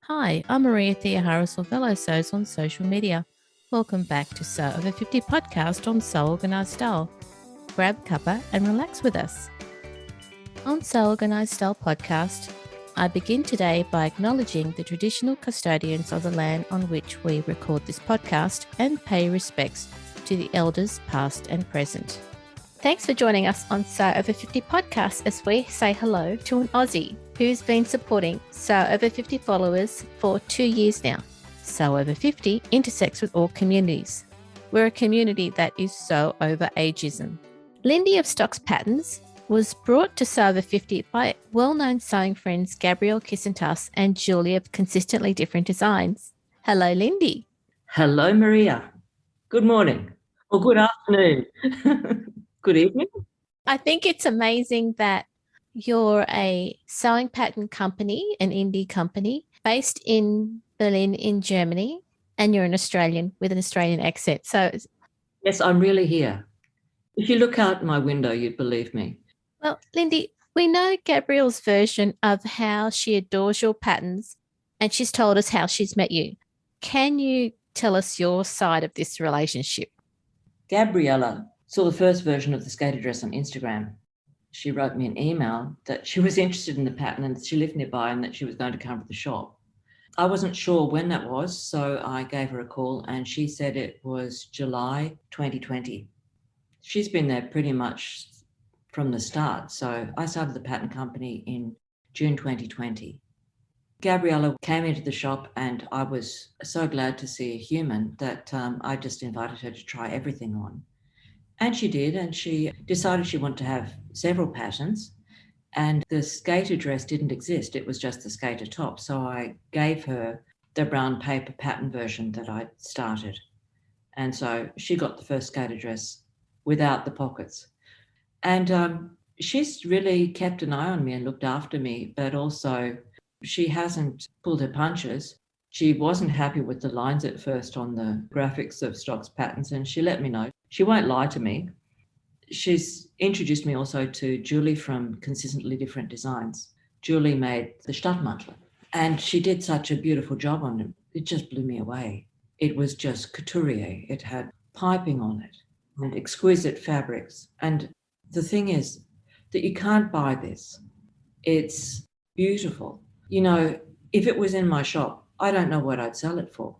Hi, I'm Maria Thea Harris or Velo Sews on social media. Welcome back to Sew Over 50 podcast on Sew Organised Style. Grab a cuppa and relax with us. On Sew Organised Style podcast, I begin today by acknowledging the traditional custodians of the land on which we record this podcast and pay respects to the elders past and present. Thanks for joining us on Sew Over 50 podcast as we say hello to an Aussie who's been supporting Sew Over 50 followers for 2 years now. Sew Over 50 intersects with all communities. We're a community that is so over ageism. Lindy of Stokxpatterns was brought to Sew Over 50 by well-known sewing friends Gabriele of Kissntuss and Julie of Consistently Different Designs. Hello, Lindy. Hello, Maria. Good morning or good afternoon. Good evening. I think it's amazing that you're a sewing pattern company, an indie company based in Berlin in Germany, and you're an Australian with an Australian accent. So, yes, I'm really here. If you look out my window, you'd believe me. Well, Lindy, we know Gabriele's version of how she adores your patterns, and she's told us how she's met you. Can you tell us your side of this relationship? Gabriele saw the first version of the skater dress on Instagram. She wrote me an email that she was interested in the pattern and that she lived nearby and that she was going to come to the shop. I wasn't sure when that was, so I gave her a call and she said it was July 2020. She's been there pretty much from the start. So I started the pattern company in June 2020. Gabriele came into the shop and I was so glad to see a human that I just invited her to try everything on. And she did, and she decided she wanted to have several patterns, and the skater dress didn't exist. It was just the skater top. So I gave her the brown paper pattern version that I'd started. And so she got the first skater dress without the pockets. And she's really kept an eye on me and looked after me, but also she hasn't pulled her punches. She wasn't happy with the lines at first on the graphics of Stokxpatterns, and she let me know. She won't lie to me. She's introduced me also to Julie from Consistently Different Designs. Julie made the Stadtmantel, and she did such a beautiful job on it. It just blew me away. It was just couturier. It had piping on it and exquisite fabrics. And the thing is that you can't buy this. It's beautiful. You know, if it was in my shop, I don't know what I'd sell it for.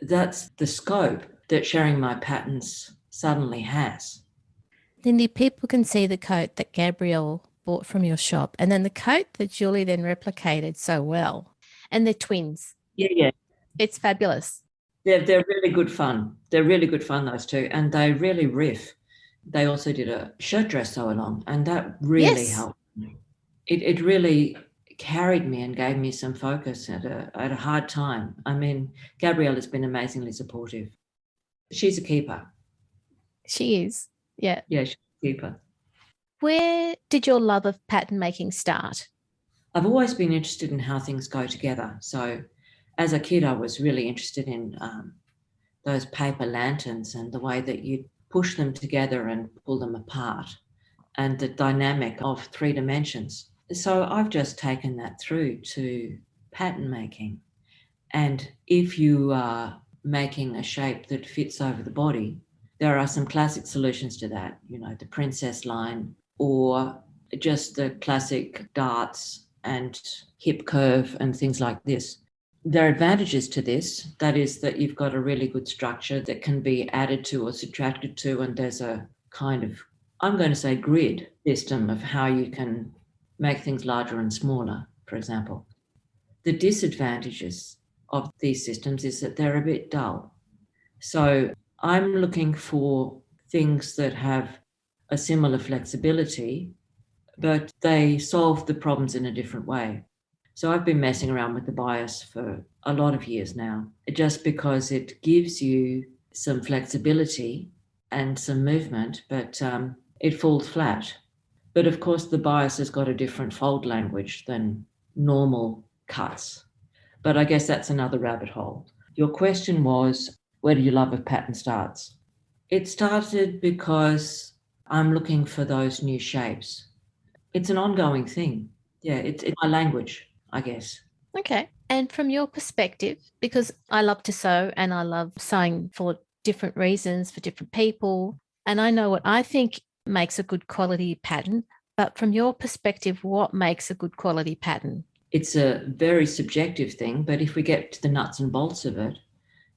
That's the scope that sharing my patterns suddenly has. Lindy, people can see the coat that Gabriele bought from your shop and then the coat that Julie then replicated so well. And they're twins. Yeah. It's fabulous. They're really good fun. They're really good fun, those two. And they really riff. They also did a shirt dress sew along, and that really helped me. It really carried me and gave me some focus at a hard time. I mean, Gabriele has been amazingly supportive. She's a keeper. She is, yeah. Yeah, she's a keeper. Where did your love of pattern making start? I've always been interested in how things go together. So as a kid, I was really interested in those paper lanterns and the way that you push them together and pull them apart and the dynamic of 3 dimensions. So I've just taken that through to pattern making. And if you are making a shape that fits over the body, there are some classic solutions to that, you know, the princess line or just the classic darts and hip curve and things like this. There are advantages to this. That is that you've got a really good structure that can be added to or subtracted to, and there's a kind of, I'm going to say, grid system of how you can make things larger and smaller, for example. The disadvantages of these systems is that they're a bit dull. So I'm looking for things that have a similar flexibility, but they solve the problems in a different way. So I've been messing around with the bias for a lot of years now, just because it gives you some flexibility and some movement, but it falls flat. But of course, the bias has got a different fold language than normal cuts. But I guess that's another rabbit hole. Your question was, where do your love of pattern starts? It started because I'm looking for those new shapes. It's an ongoing thing. Yeah, it's my language, I guess. Okay. And from your perspective, because I love to sew and I love sewing for different reasons, for different people, and I know what I think makes a good quality pattern, but from your perspective, what makes a good quality pattern? It's a very subjective thing, but if we get to the nuts and bolts of it,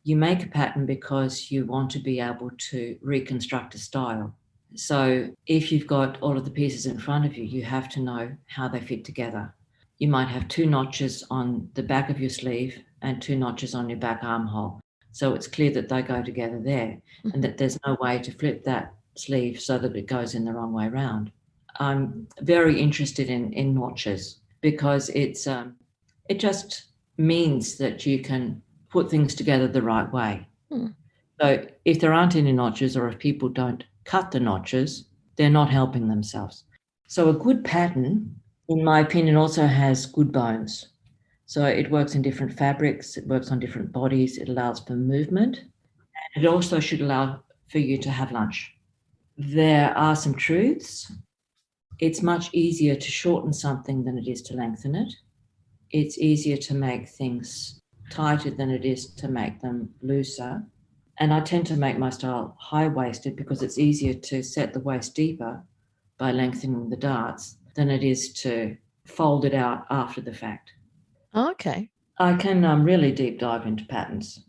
you make a pattern because you want to be able to reconstruct a style. So if you've got all of the pieces in front of you, you have to know how they fit together. You might have 2 notches on the back of your sleeve and 2 notches on your back armhole. So it's clear that they go together there and that there's no way to flip that sleeve so that it goes in the wrong way around. I'm very interested in notches because it just means that you can put things together the right way. So if there aren't any notches, or if people don't cut the notches, they're not helping themselves. So a good pattern, in my opinion, also has good bones. So it works in different fabrics, it works on different bodies, it allows for movement, and it also should allow for you to have lunch. There are some truths. It's much easier to shorten something than it is to lengthen it. It's easier to make things tighter than it is to make them looser. And I tend to make my style high-waisted because it's easier to set the waist deeper by lengthening the darts than it is to fold it out after the fact. Okay. I can really deep dive into patterns.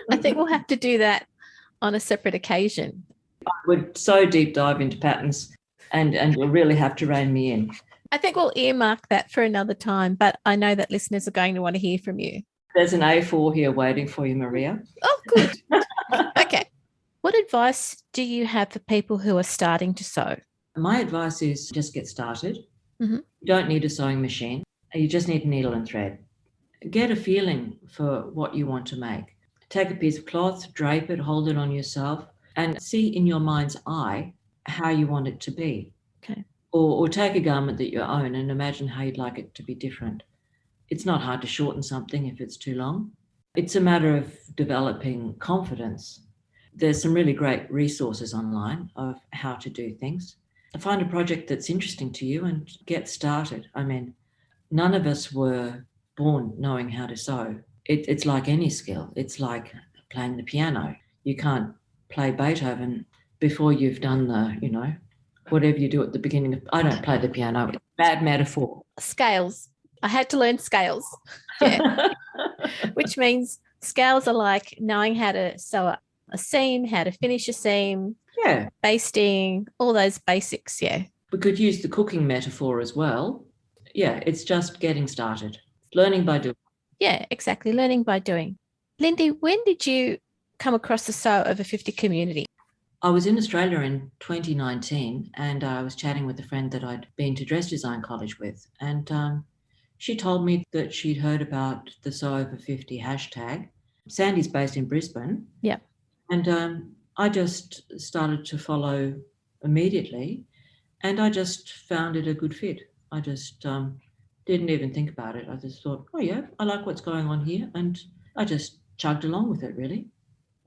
I think we'll have to do that on a separate occasion. I would so deep dive into patterns and you'll really have to rein me in. I think we'll earmark that for another time, but I know that listeners are going to want to hear from you. There's an A4 here waiting for you, Maria. Oh, good. Okay. What advice do you have for people who are starting to sew? My advice is just get started. Mm-hmm. You don't need a sewing machine. You just need a needle and thread. Get a feeling for what you want to make. Take a piece of cloth, drape it, hold it on yourself, and see in your mind's eye how you want it to be. Okay. Or take a garment that you own and imagine how you'd like it to be different. It's not hard to shorten something if it's too long. It's a matter of developing confidence. There's some really great resources online of how to do things. Find a project that's interesting to you and get started. I mean, none of us were born knowing how to sew. It's like any skill. It's like playing the piano. You can't play Beethoven before you've done the, whatever you do at the beginning of, I don't play the piano. Bad metaphor. Scales. I had to learn scales. Yeah. Which means scales are like knowing how to sew a seam, how to finish a seam, Yeah. basting, all those basics. Yeah. We could use the cooking metaphor as well. Yeah, it's just getting started. Learning by doing. Yeah, exactly. Learning by doing. Lindy, when did you come across the Sew Over 50 community? I was in Australia in 2019 and I was chatting with a friend that I'd been to dress design college with. And she told me that she'd heard about the Sew Over 50 hashtag. Sandy's based in Brisbane. Yeah. And I just started to follow immediately and I just found it a good fit. I just didn't even think about it. I just thought, oh yeah, I like what's going on here. And I just chugged along with it, really.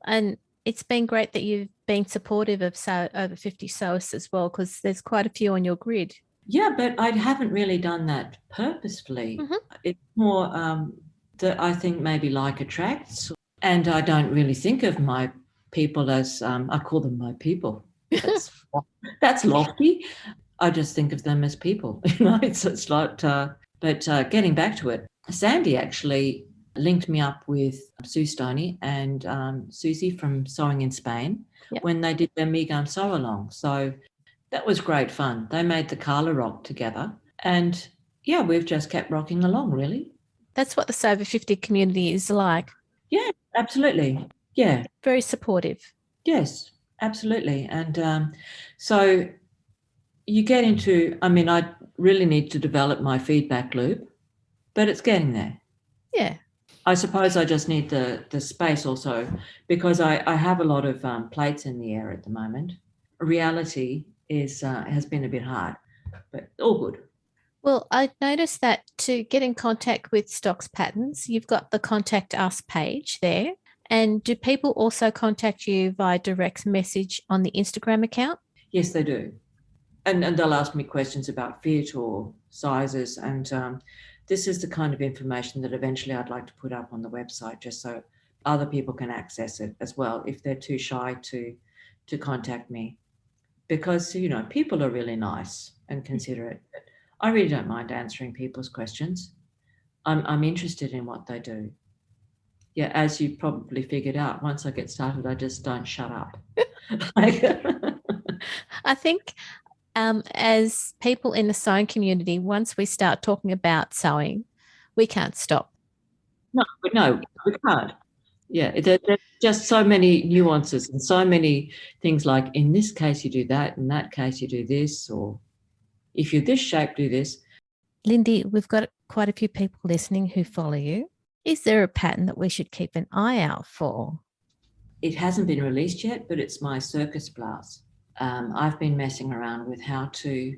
And it's been great that you've been supportive of Sew Over 50 sewists as well, because there's quite a few on your grid. Yeah, but I haven't really done that purposefully. Mm-hmm. It's more that I think maybe like attracts. And I don't really think of my people as, I call them my people. That's lofty. I just think of them as people. It's like, but getting back to it, Sandy actually linked me up with Sue Stoney and Susie from Sewing in Spain when they did their Megam Sew Along. So that was great fun. They made the Carla Rock together. And yeah, we've just kept rocking along, really. That's what the Sew Over 50 community is like. Yeah, absolutely. Yeah. Very supportive. Yes, absolutely. And so you get into, I really need to develop my feedback loop, but it's getting there. Yeah. I suppose I just need the space also because I have a lot of plates in the air at the moment. Reality has been a bit hard, but all good. Well, I noticed that to get in contact with Stokxpatterns, you've got the Contact Us page there. And do people also contact you via direct message on the Instagram account? Yes, they do. And they'll ask me questions about fit or sizes. And This is the kind of information that eventually I'd like to put up on the website, just so other people can access it as well if they're too shy to contact me. Because, you know, people are really nice and considerate. I really don't mind answering people's questions. I'm interested in what they do. Yeah, as you probably figured out, once I get started, I just don't shut up. I think as people in the sewing community, once we start talking about sewing, we can't stop. No, we can't. Yeah, there's just so many nuances and so many things like, in this case, you do that, in that case, you do this, or if you're this shape, do this. Lindy, we've got quite a few people listening who follow you. Is there a pattern that we should keep an eye out for? It hasn't been released yet, but it's my circus blouse. I've been messing around with how to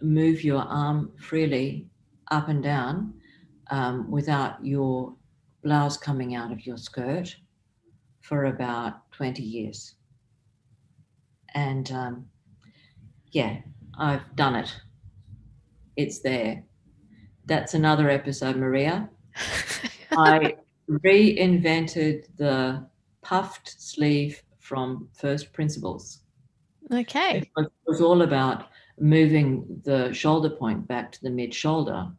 move your arm freely up and down without your blouse coming out of your skirt for about 20 years. And yeah, I've done it. It's there. That's another episode, Maria. I reinvented the puffed sleeve from first principles. Okay. It was all about moving the shoulder point back to the mid shoulder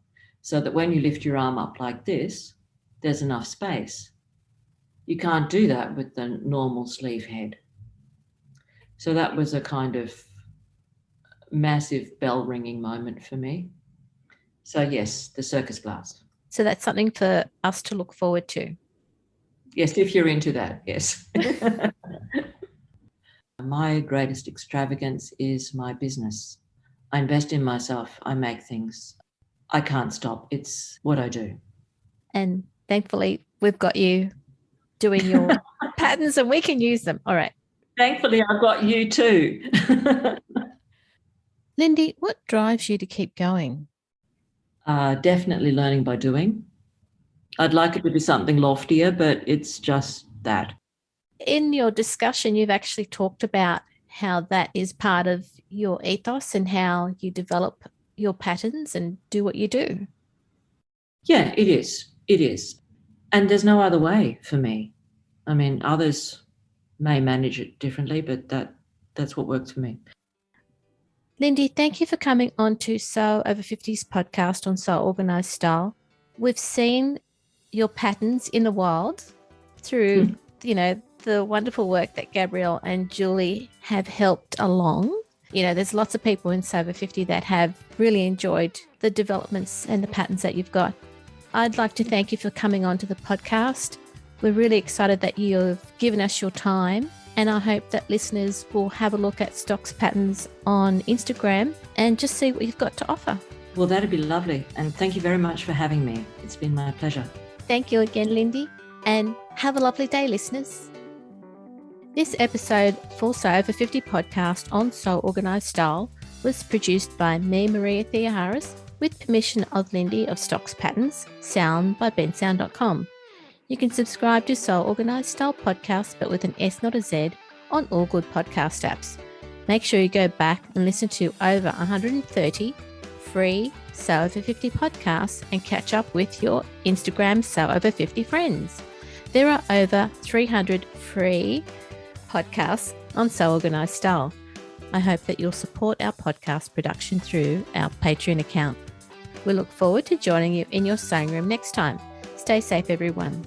so that when you lift your arm up like this, there's enough space. You can't do that with the normal sleeve head. So that was a kind of massive bell ringing moment for me. So yes, the circus blouse. So that's something for us to look forward to. Yes, if you're into that, yes. My greatest extravagance is my business. I invest in myself. I make things. I can't stop. It's what I do. And thankfully, we've got you doing your patterns and we can use them. All right. Thankfully, I've got you too. Lindy, what drives you to keep going? Definitely learning by doing. I'd like it to be something loftier, but it's just that. In your discussion, you've actually talked about how that is part of your ethos and how you develop your patterns and do what you do. Yeah, it is. It is. And there's no other way for me. I mean, others may manage it differently, but that's what works for me. Lindy, thank you for coming on to Sew Over 50's podcast on Sew Organised Style. We've seen your patterns in the wild through, the wonderful work that Gabriele and Julie have helped along. There's lots of people in Sew Over 50 that have really enjoyed the developments and the patterns that you've got. I'd like to thank you for coming on to the podcast. We're really excited that you've given us your time, and I hope that listeners will have a look at Stokxpatterns on Instagram and just see what you've got to offer. Well, that'd be lovely. And thank you very much for having me. It's been my pleasure. Thank you again, Lindy, and have a lovely day, listeners. This episode for Sew Over 50 podcast on Sew Organised Style was produced by me, Maria Theoharis, with permission of Lindy of Stokxpatterns, sound by bensound.com. You can subscribe to Sew Organised Style podcast, but with an S, not a Z, on all good podcast apps. Make sure you go back and listen to over 130 free Sew Over 50 podcasts and catch up with your Instagram Sew Over 50 friends. There are over 300 free podcasts on Sew Organised Style. I hope that you'll support our podcast production through our Patreon account. We look forward to joining you in your sewing room next time. Stay safe, everyone.